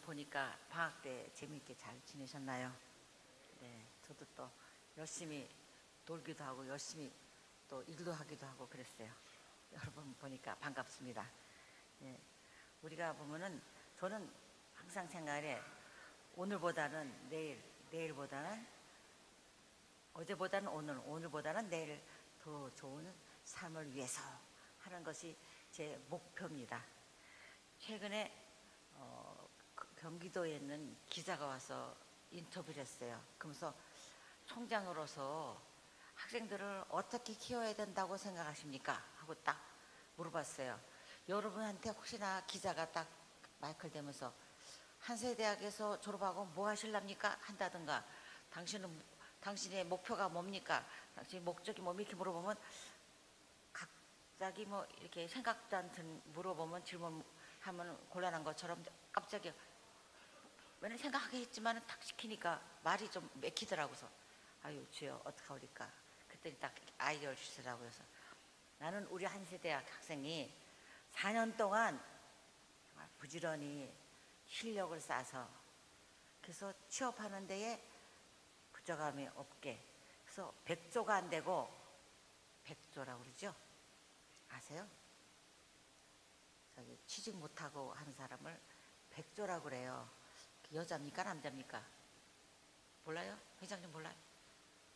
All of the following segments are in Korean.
보니까 방학 때 재미있게 잘 지내셨나요? 네, 저도 또 열심히 놀기도 하고 열심히 또 일도 하기도 하고 그랬어요. 여러분 보니까 반갑습니다. 네, 우리가 보면은 저는 항상 생각해 오늘보다는 내일, 내일보다는 어제보다는 오늘, 오늘보다는 내일 더 좋은 삶을 위해서 하는 것이 제 목표입니다. 최근에 경기도에 있는 기자가 와서 인터뷰를 했어요. 그러면서 총장으로서 학생들을 어떻게 키워야 된다고 생각하십니까? 하고 딱 물어봤어요. 여러분한테 혹시나 기자가 딱 마이크를 대면서 한세대학에서 졸업하고 뭐 하실랍니까? 한다든가 당신의 목표가 뭡니까? 당신의 목적이 뭡니까? 이렇게 물어보면 갑자기 뭐 이렇게 생각도 않던 물어보면 질문하면 곤란한 것처럼 갑자기 왜냐면 생각하게 했지만 탁 시키니까 말이 좀 맥히더라고서 아유 주여 어떡하오리까 그랬더니 딱 아이디어를 주시더라고요. 그래서 나는 우리 한세대학 학생이 4년 동안 부지런히 실력을 쌓아서 그래서 취업하는 데에 부족함이 없게 그래서 100조가 안 되고 100조라고 그러죠? 아세요? 저기 취직 못하고 하는 사람을 100조라고 그래요. 여자입니까? 남자입니까? 몰라요? 회장님 몰라요?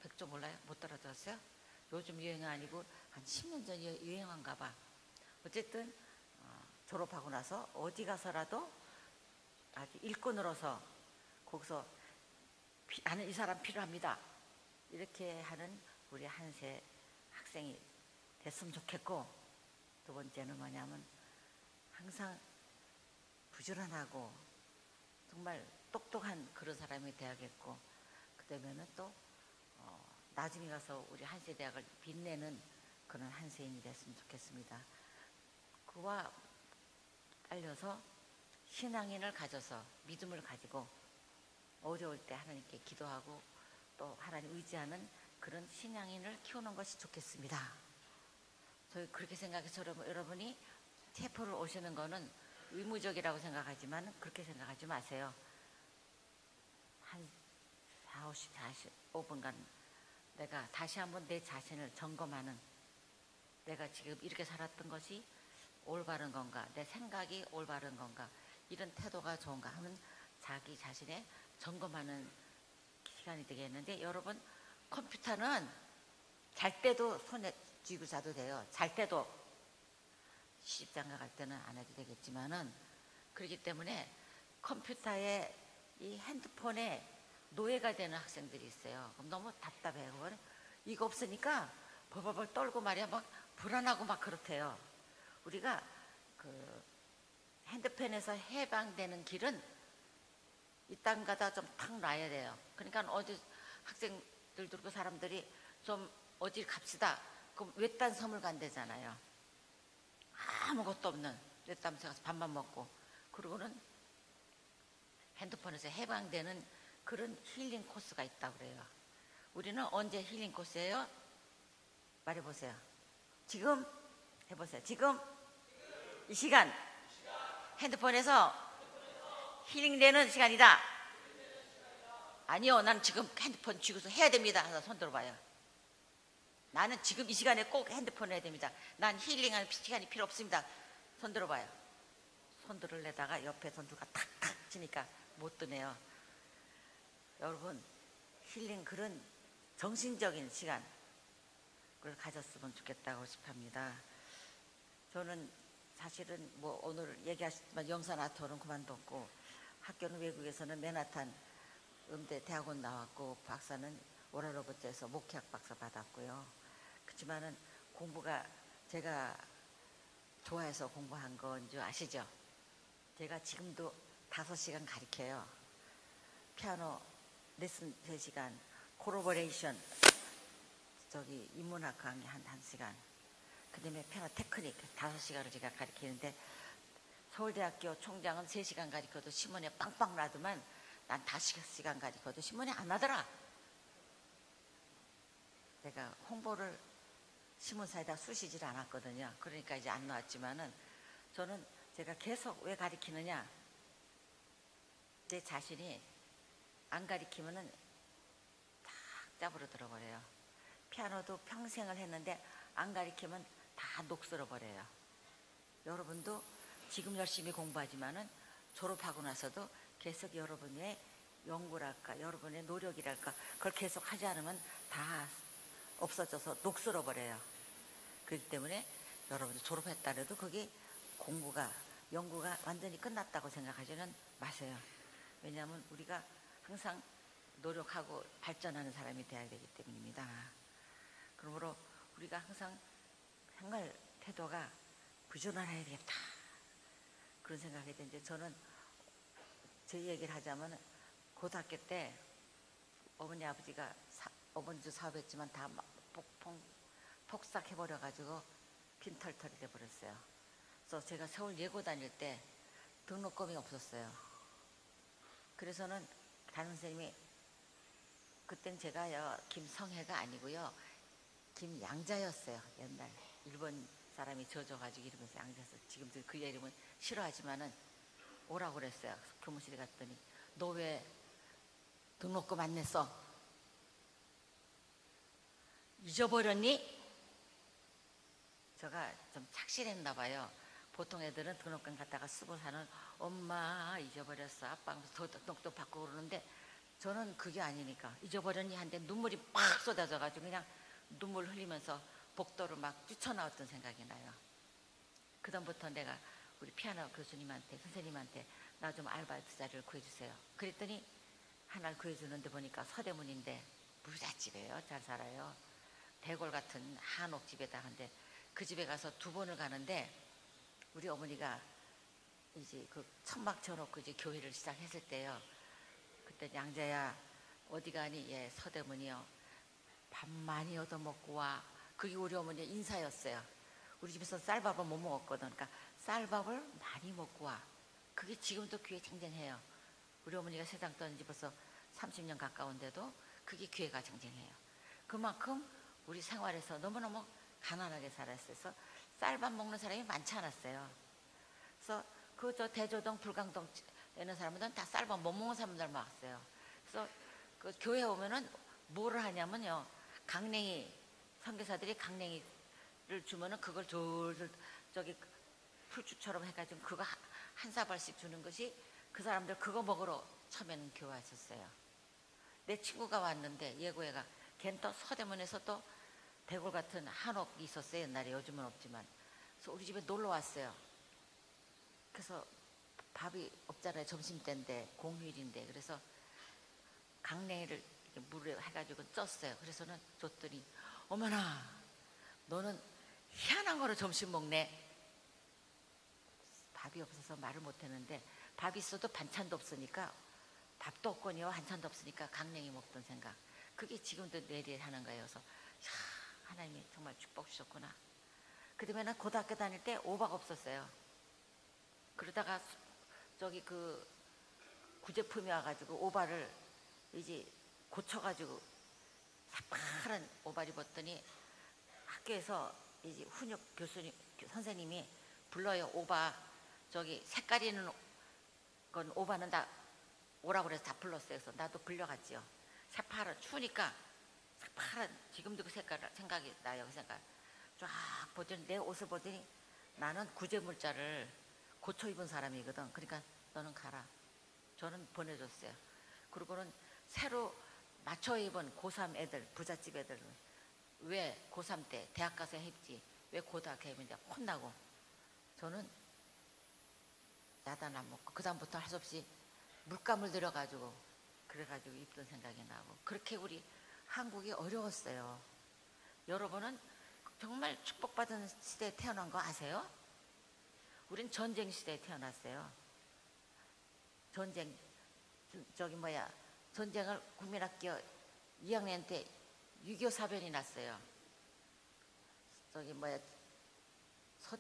100조 몰라요? 못 따라들었어요? 요즘 유행 아니고 한 10년 전 유행한가 봐. 어쨌든 졸업하고 나서 어디 가서라도 아주 일꾼으로서 거기서 나는 이 사람 필요합니다. 이렇게 하는 우리 한세 학생이 됐으면 좋겠고 두 번째는 뭐냐면 항상 부지런하고 정말 똑똑한 그런 사람이 돼야겠고 그다음에는 또 나중에 가서 우리 한세대학을 빛내는 그런 한세인이 됐으면 좋겠습니다. 그와 딸려서 신앙인을 가져서 믿음을 가지고 어려울 때 하나님께 기도하고 또 하나님 의지하는 그런 신앙인을 키우는 것이 좋겠습니다. 저희 그렇게 생각해서 여러분이 체포를 오시는 거는 의무적이라고 생각하지만 그렇게 생각하지 마세요. 한 45분간 내가 다시 한번 내 자신을 점검하는 내가 지금 이렇게 살았던 것이 올바른 건가 내 생각이 올바른 건가 이런 태도가 좋은가 하는 자기 자신의 점검하는 시간이 되겠는데 여러분 컴퓨터는 잘 때도 손에 쥐고 자도 돼요. 잘 때도 시집장가 갈 때는 안 해도 되겠지만은 그렇기 때문에 컴퓨터에 이 핸드폰에 노예가 되는 학생들이 있어요. 그럼 너무 답답해요. 이거 없으니까 벌벌벌 떨고 말이야 막 불안하고 막 그렇대요. 우리가 그 핸드폰에서 해방되는 길은 이 땅가다 좀 탁 놔야 돼요. 그러니까 어디 학생들 들고 사람들이 좀 어딜 갑시다. 그럼 외딴 섬을 간대잖아요. 아무것도 없는 외딴 섬에 가서 밥만 먹고 그러고는 핸드폰에서 해방되는 그런 힐링 코스가 있다고 그래요. 우리는 언제 힐링 코스예요? 말해보세요. 지금 해보세요. 지금 이 시간 핸드폰에서 힐링되는 시간이다. 아니요, 난 지금 핸드폰 쥐고서 해야 됩니다. 해서 손 들어봐요. 나는 지금 이 시간에 꼭 핸드폰을 해야 됩니다. 난 힐링하는 시간이 필요 없습니다. 손 들어봐요. 손 들으려다가 옆에 손 누가 탁탁 치니까 못 드네요. 여러분 힐링 그런 정신적인 시간을 가졌으면 좋겠다고 싶습니다. 저는 사실은 뭐 오늘 얘기하셨지만 영산 아트홀은 그만뒀고 학교는 외국에서는 맨하탄 음대 대학원 나왔고 박사는 오랄로버트에서 목회학 박사 받았고요. 그렇지만은 공부가 제가 좋아해서 공부한 건 줄 아시죠? 제가 지금도 5시간 가르쳐요. 피아노 레슨 3시간, 코로보레이션 저기 인문학 강의 한 1시간, 그 다음에 피아노 테크닉 5시간을 제가 가르치는데 서울대학교 총장은 3시간 가르쳐도 신문에 빵빵 나더만 난 5시간 가르쳐도 신문에 안 나더라. 내가 홍보를 신문사에다 쑤시질 않았거든요. 그러니까 이제 안 나왔지만은 저는 제가 계속 왜 가르치느냐 내 자신이 안 가리키면은 딱 잡으러 들어버려요. 피아노도 평생을 했는데 안 가리키면 다 녹슬어 버려요. 여러분도 지금 열심히 공부하지만은 졸업하고 나서도 계속 여러분의 연구랄까, 여러분의 노력이랄까, 그걸 계속 하지 않으면 다 없어져서 녹슬어 버려요. 그렇기 때문에 여러분들 졸업했다 해도 거기 공부가, 연구가 완전히 끝났다고 생각하지는 마세요. 왜냐하면 우리가 항상 노력하고 발전하는 사람이 되어야 되기 때문입니다. 그러므로 우리가 항상 생활 태도가 부지런해야 되겠다, 그런 생각이 드는데, 저는 제 얘기를 하자면 고등학교 때 어머니 아버지가 어머니도 사업했지만 다 폭삭해버려가지고 빈털털이 돼버렸어요. 그래서 제가 서울 예고 다닐 때 등록금이 없었어요. 그래서는 담임선생님이, 그땐 제가요 김성혜가 아니고요 김양자였어요. 옛날 일본 사람이 져줘가지고 이러면서 양자였어요. 지금도 그 이름은 싫어하지만은 오라고 그랬어요. 교무실에 갔더니 너 왜 등록금 안 냈어? 잊어버렸니? 제가 좀 착실했나 봐요. 보통 애들은 등록금 갖다가 쓰고 사는, 엄마 잊어버렸어, 아빠 하면서 등록도 받고 그러는데, 저는 그게 아니니까 잊어버렸니 한데 눈물이 팍 쏟아져가지고 그냥 눈물 흘리면서 복도를 막 뛰쳐나왔던 생각이 나요. 그다음부터 내가 우리 피아노 교수님한테, 선생님한테 나 좀 아르바이트 자리를 구해주세요. 그랬더니 하나를 구해주는데 보니까 서대문인데 부잣집이에요. 잘 살아요. 대골 같은 한옥집에다. 근데 그 집에 가서 2번을 가는데 우리 어머니가 이제 그 천막 쳐놓고 이제 교회를 시작했을 때요. 그때 양자야 어디 가니? 예, 서대문이요. 밥 많이 얻어먹고 와. 그게 우리 어머니의 인사였어요. 우리 집에서 쌀밥을 못 먹었거든. 그러니까 쌀밥을 많이 먹고 와. 그게 지금도 귀에 쟁쟁해요. 우리 어머니가 세상 떠난 지 벌써 30년 가까운데도 그게 귀에가 쟁쟁해요. 그만큼 우리 생활에서 너무너무 가난하게 살았어요. 그래서 쌀밥 먹는 사람이 많지 않았어요. 그래서 그 저 대조동 불광동 되는 사람들은 다 쌀밥 못 먹는 사람들 많았어요. 그래서 그 교회 오면은 뭐를 하냐면요, 강냉이, 선교사들이 강냉이를 주면은 그걸 졸졸 저기 풀주처럼 해가지고 그거 한 사발씩 주는 것이, 그 사람들 그거 먹으러 처음에는 교회 왔었어요. 내 친구가 왔는데 예고애가, 걔는 또 서대문에서 또 대골 같은 한옥이 있었어요. 옛날에, 요즘은 없지만. 그래서 우리 집에 놀러 왔어요. 그래서 밥이 없잖아요. 점심때인데 공휴일인데. 그래서 강냉이를 물에 해가지고 쪘어요. 그래서는 줬더니, 어머나 너는 희한한 거로 점심 먹네. 밥이 없어서 말을 못했는데, 밥이 있어도 반찬도 없으니까, 밥도 없거니와 반찬도 없으니까 강냉이 먹던 생각, 그게 지금도 뇌리에 하는 거예요. 그래서 하나님이 정말 축복 주셨구나. 그 다음에 는 고등학교 다닐 때 오박 없었어요. 그러다가 저기 그 구제품이 와가지고 오발을 이제 고쳐가지고 새파란 오발 입었더니 학교에서 이제 훈육 교수님, 선생님이 불러요. 오바 저기 색깔 있는 건 오바는 다 오라고 그래서 다 불렀어요. 그래서 나도 불려갔지요. 새파란, 추우니까 새파란, 지금도 그 색깔 생각이 나요. 그 색깔 쫙 보더니, 내 옷을 보더니 나는 구제물자를 고쳐 입은 사람이거든. 그러니까 너는 가라. 저는 보내줬어요. 그리고는 새로 맞춰 입은 고3 애들, 부잣집 애들, 왜 고3 때 대학 가서 입지, 왜 고등학교 입으면 이제 혼나고, 저는 야단 안 먹고 그 다음부터 할 수 없이 물감을 들여가지고 그래가지고 입던 생각이 나고, 그렇게 우리 한국이 어려웠어요. 여러분은 정말 축복받은 시대에 태어난 거 아세요? 우린 전쟁 시대에 태어났어요. 전쟁, 저기 뭐야, 전쟁을 국민학교 2학년 때 6.25 사변이 났어요. 저기 뭐야,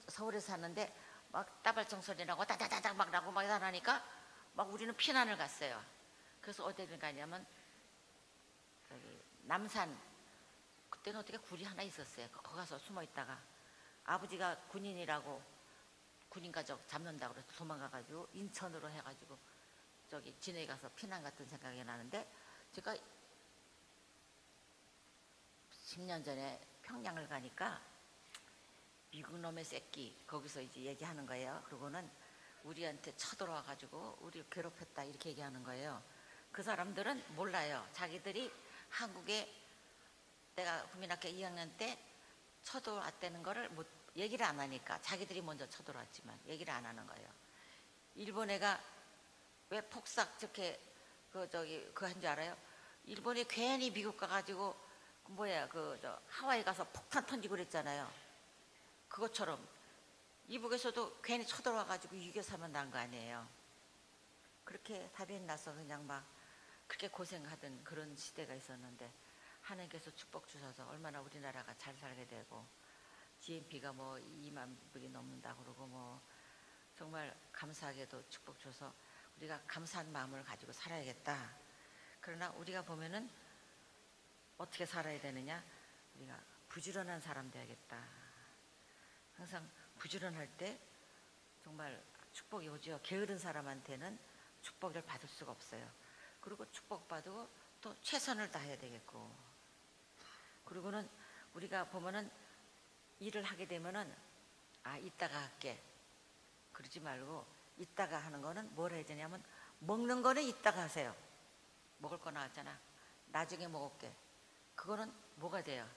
서울에 사는데 막 따발총 소리 나고 다다다닥 막 나고 막 나니까 막 우리는 피난을 갔어요. 그래서 어디를 가냐면 저기 남산, 그때는 어떻게 굴이 하나 있었어요. 거기 가서 숨어 있다가 아버지가 군인이라고 군인 가족 잡는다고 그래서 도망가가지고 인천으로 해가지고 저기 진해에 가서 피난 같은 생각이 나는데, 제가 10년 전에 평양을 가니까 미국 놈의 새끼 거기서 이제 얘기하는 거예요. 그러고는 우리한테 쳐들어와 가지고 우리 괴롭혔다 이렇게 얘기하는 거예요. 그 사람들은 몰라요. 자기들이 한국에 내가 국민학교 2학년 때 쳐들어왔다는 거를 못 얘기를 안 하니까, 자기들이 먼저 쳐들어왔지만 얘기를 안 하는 거예요. 일본 애가 왜 폭삭 저렇게 그 한 줄 알아요? 일본이 괜히 미국 가가지고 하와이 가서 폭탄 던지고 그랬잖아요. 그것처럼 이북에서도 괜히 쳐들어와가지고 유교사면 난 거 아니에요. 그렇게 답이 나서 그냥 막 그렇게 고생하던 그런 시대가 있었는데, 하나님께서 축복 주셔서 얼마나 우리나라가 잘 살게 되고, GNP가 뭐 2만 불이 넘는다 그러고, 뭐 정말 감사하게도 축복 줘서 우리가 감사한 마음을 가지고 살아야겠다. 그러나 우리가 보면은 어떻게 살아야 되느냐? 우리가 부지런한 사람 돼야겠다. 항상 부지런할 때 정말 축복이 오죠. 게으른 사람한테는 축복을 받을 수가 없어요. 그리고 축복받고 또 최선을 다해야 되겠고, 그리고는 우리가 보면은 일을 하게 되면은 이따가 할게 그러지 말고, 이따가 하는 거는 뭘 해야 되냐면, 먹는 거는 이따가 하세요. 먹을 거 나왔잖아, 나중에 먹을게. 그거는 뭐가 돼요?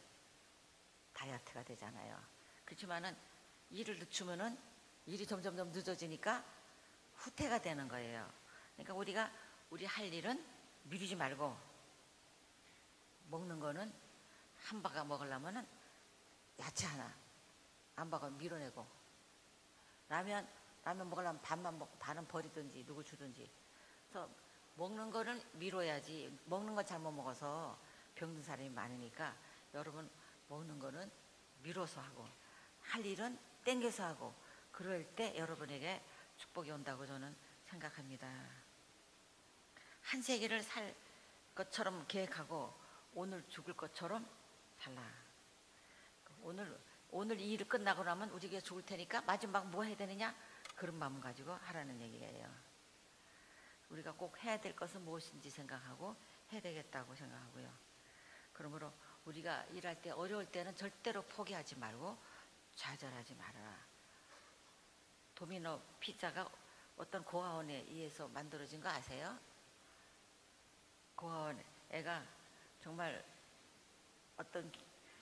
다이어트가 되잖아요. 그렇지만은 일을 늦추면은 일이 점점 늦어지니까 후퇴가 되는 거예요. 그러니까 우리가 우리 할 일은 미루지 말고, 먹는 거는 한 바가 먹으려면은 야채 하나 안 바가 밀어내고, 라면 먹으려면 반만 먹고 반은 버리든지 누구 주든지. 그래서 먹는 거는 미뤄야지. 먹는 거 잘못 먹어서 병든 사람이 많으니까, 여러분 먹는 거는 미뤄서 하고, 할 일은 땡겨서 하고, 그럴 때 여러분에게 축복이 온다고 저는 생각합니다. 한 세기를 살 것처럼 계획하고 오늘 죽을 것처럼 살라. 오늘 이 일 끝나고 나면 우리가 죽을 테니까 마지막 뭐 해야 되느냐? 그런 마음 가지고 하라는 얘기예요. 우리가 꼭 해야 될 것은 무엇인지 생각하고 해야 되겠다고 생각하고요. 그러므로 우리가 일할 때 어려울 때는 절대로 포기하지 말고 좌절하지 말아라. 도미노 피자가 어떤 고아원에 의해서 만들어진 거 아세요? 고아원 애가 정말 어떤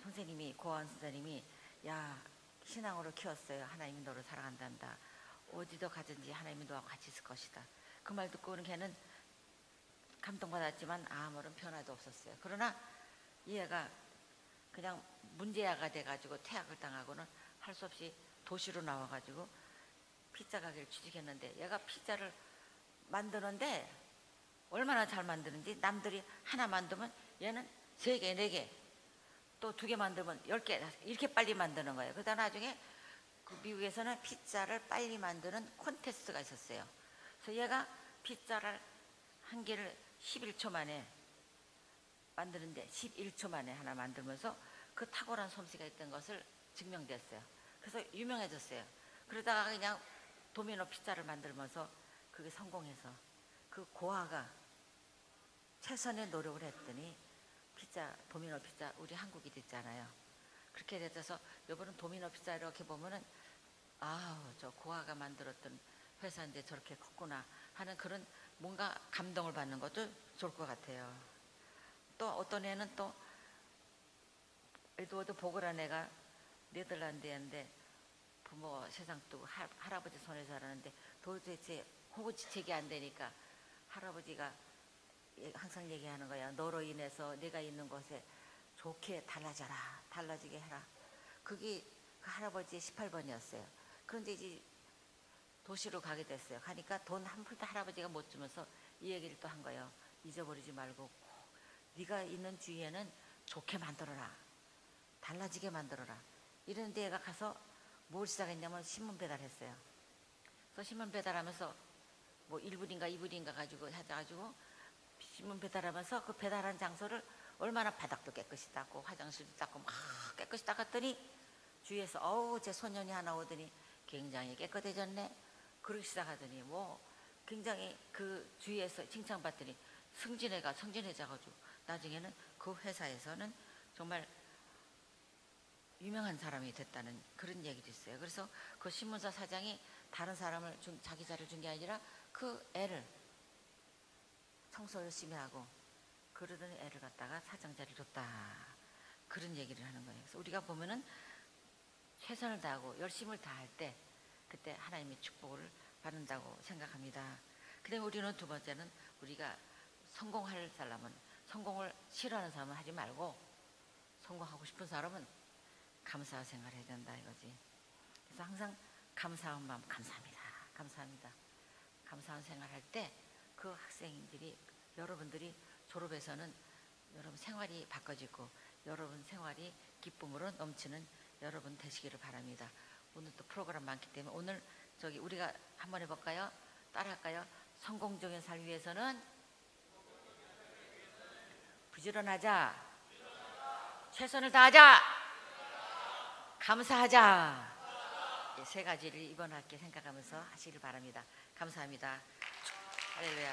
선생님이, 고아원 선생님이, 야, 신앙으로 키웠어요. 하나님이 너를 사랑한단다. 어디도 가든지 하나님이 너와 같이 있을 것이다. 그 말 듣고는 걔는 감동받았지만 아무런 변화도 없었어요. 그러나 이 애가 그냥 문제아가 돼가지고 퇴학을 당하고는 할 수 없이 도시로 나와가지고 피자 가게를 취직했는데, 얘가 피자를 만드는데 얼마나 잘 만드는지, 남들이 하나 만들면 얘는 3개, 4개, 또 2개 만들면 10개, 이렇게 빨리 만드는 거예요. 그러다 나중에 그 미국에서는 피자를 빨리 만드는 콘테스트가 있었어요. 그래서 얘가 피자를 한 개를 11초 만에 만드는데 11초 만에 하나 만들면서 그 탁월한 솜씨가 있던 것을 증명됐어요. 그래서 유명해졌어요. 그러다가 그냥 도미노 피자를 만들면서 그게 성공해서, 그 고아가 최선의 노력을 했더니 도미노 피자 우리 한국이 됐잖아요. 그렇게 돼서 여러분은 도미노 피자 이렇게 보면은 저 고아가 만들었던 회사인데 저렇게 컸구나 하는 그런 뭔가 감동을 받는 것도 좋을 것 같아요. 또 어떤 애는 또 에드워드 보그란 애가 네덜란드인데 부모 세상 두고 할아버지 손에 자라는데 도대체 호구지책이 안 되니까 할아버지가 항상 얘기하는 거야. 너로 인해서 내가 있는 곳에 좋게 달라지게 해라. 그게 그 할아버지의 18번이었어요. 그런데 이제 도시로 가게 됐어요. 가니까 돈 한 푼도 할아버지가 못 주면서 이 얘기를 또 한 거예요. 잊어버리지 말고 꼭 네가 있는 주위에는 좋게 만들어라. 달라지게 만들어라. 이런 데가 가서 뭘 시작했냐면 신문 배달했어요. 그래서 신문 배달하면서 뭐 1불인가 2불인가 가지고 해가지고 신문 배달하면서 그 배달한 장소를 얼마나 바닥도 깨끗이 닦고 화장실도 닦고 막 깨끗이 닦았더니 주위에서 제 소년이 하나 오더니 굉장히 깨끗해졌네. 그러기 시작하더니 뭐 굉장히 그 주위에서 칭찬받더니 성진해져가지고 나중에는 그 회사에서는 정말 유명한 사람이 됐다는 그런 얘기도 있어요. 그래서 그 신문사 사장이 다른 사람을 자기 자리를 준 게 아니라 그 애를 청소 열심히 하고 그러던 애를 갖다가 사장 자리를 줬다. 그런 얘기를 하는 거예요. 그래서 우리가 보면은 최선을 다하고 열심을 다할 때 그때 하나님의 축복을 받는다고 생각합니다. 그다음에 우리는 두 번째는 우리가 성공할 사람은 성공을 싫어하는 사람은 하지 말고 성공하고 싶은 사람은 감사와 생활을 해야 된다 이거지. 그래서 항상 감사한 마음 감사합니다. 감사합니다. 감사한 생활할 때 그 학생들이 여러분들이 졸업해서는 여러분 생활이 바꿔지고 여러분 생활이 기쁨으로 넘치는 여러분 되시기를 바랍니다. 오늘 또 프로그램 많기 때문에 오늘 우리가 한번 해볼까요? 따라할까요? 성공적인 삶 위해서는 부지런하자, 최선을 다하자, 감사하자. 세 가지를 이번 학기에 생각하면서 하시길 바랍니다. 감사합니다. 할렐루야.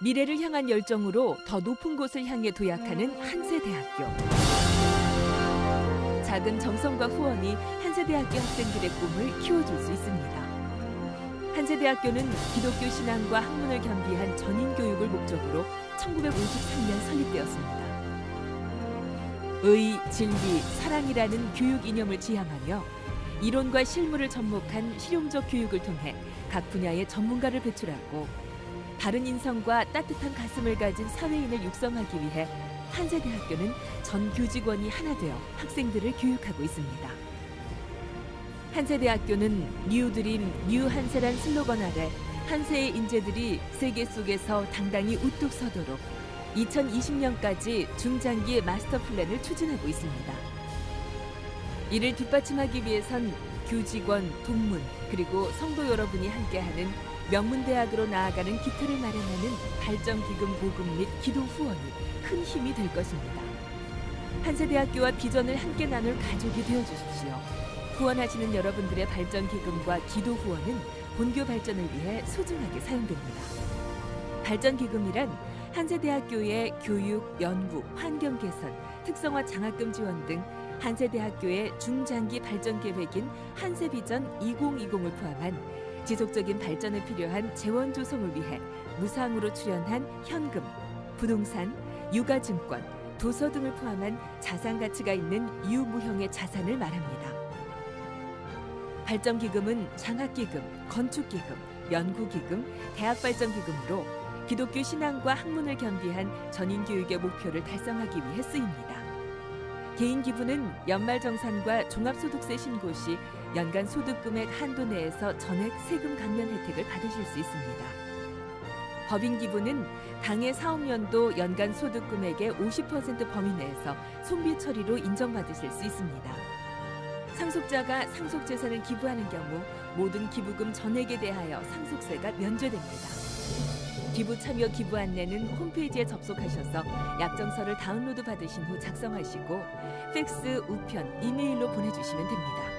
미래를 향한 열정으로 더 높은 곳을 향해 도약하는 한세대학교. 작은 정성과 후원이 한세대학교 학생들의 꿈을 키워줄 수 있습니다. 한세대학교는 기독교 신앙과 학문을 겸비한 전인교육을 목적으로 1953년 설립되었습니다. 의, 진리, 사랑이라는 교육 이념을 지향하며 이론과 실무를 접목한 실용적 교육을 통해 각 분야의 전문가를 배출하고 바른 인성과 따뜻한 가슴을 가진 사회인을 육성하기 위해 한세대학교는 전 교직원이 하나 되어 학생들을 교육하고 있습니다. 한세대학교는 뉴드림, 뉴한세란 슬로건 아래 한세의 인재들이 세계 속에서 당당히 우뚝 서도록 2020년까지 중장기 마스터 플랜을 추진하고 있습니다. 이를 뒷받침하기 위해선 교직원, 동문, 그리고 성도 여러분이 함께하는 명문대학으로 나아가는 기틀을 마련하는 발전기금 모금 및 기도 후원이 큰 힘이 될 것입니다. 한세대학교와 비전을 함께 나눌 가족이 되어주십시오. 후원하시는 여러분들의 발전기금과 기도 후원은 본교 발전을 위해 소중하게 사용됩니다. 발전기금이란 한세대학교의 교육, 연구, 환경 개선, 특성화 장학금 지원 등 한세대학교의 중장기 발전 계획인 한세비전 2020을 포함한 지속적인 발전에 필요한 재원 조성을 위해 무상으로 출연한 현금, 부동산, 유가증권, 도서 등을 포함한 자산 가치가 있는 유무형의 자산을 말합니다. 발전기금은 장학기금, 건축기금, 연구기금, 대학발전기금으로 기독교 신앙과 학문을 겸비한 전인교육의 목표를 달성하기 위해 쓰입니다. 개인 기부는 연말정산과 종합소득세 신고 시 연간 소득금액 한도 내에서 전액 세금 감면 혜택을 받으실 수 있습니다. 법인 기부는 당해 사업연도 연간 소득금액의 50% 범위 내에서 손비 처리로 인정받으실 수 있습니다. 상속자가 상속재산을 기부하는 경우 모든 기부금 전액에 대하여 상속세가 면제됩니다. 기부 참여 기부 안내는 홈페이지에 접속하셔서 약정서를 다운로드 받으신 후 작성하시고 팩스, 우편, 이메일로 보내주시면 됩니다.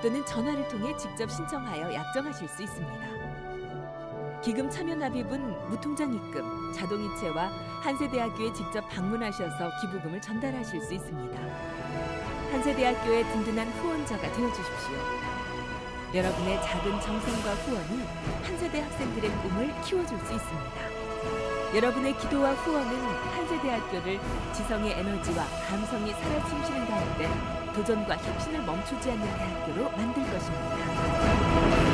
또는 전화를 통해 직접 신청하여 약정하실 수 있습니다. 기금 참여 납입은 무통장 입금, 자동이체와 한세대학교에 직접 방문하셔서 기부금을 전달하실 수 있습니다. 한세대학교의 든든한 후원자가 되어주십시오. 여러분의 작은 정성과 후원이 한세대 학생들의 꿈을 키워줄 수 있습니다. 여러분의 기도와 후원은 한세대학교를 지성의 에너지와 감성이 살아 숨쉬는 가운데 도전과 혁신을 멈추지 않는 대학교로 만들 것입니다.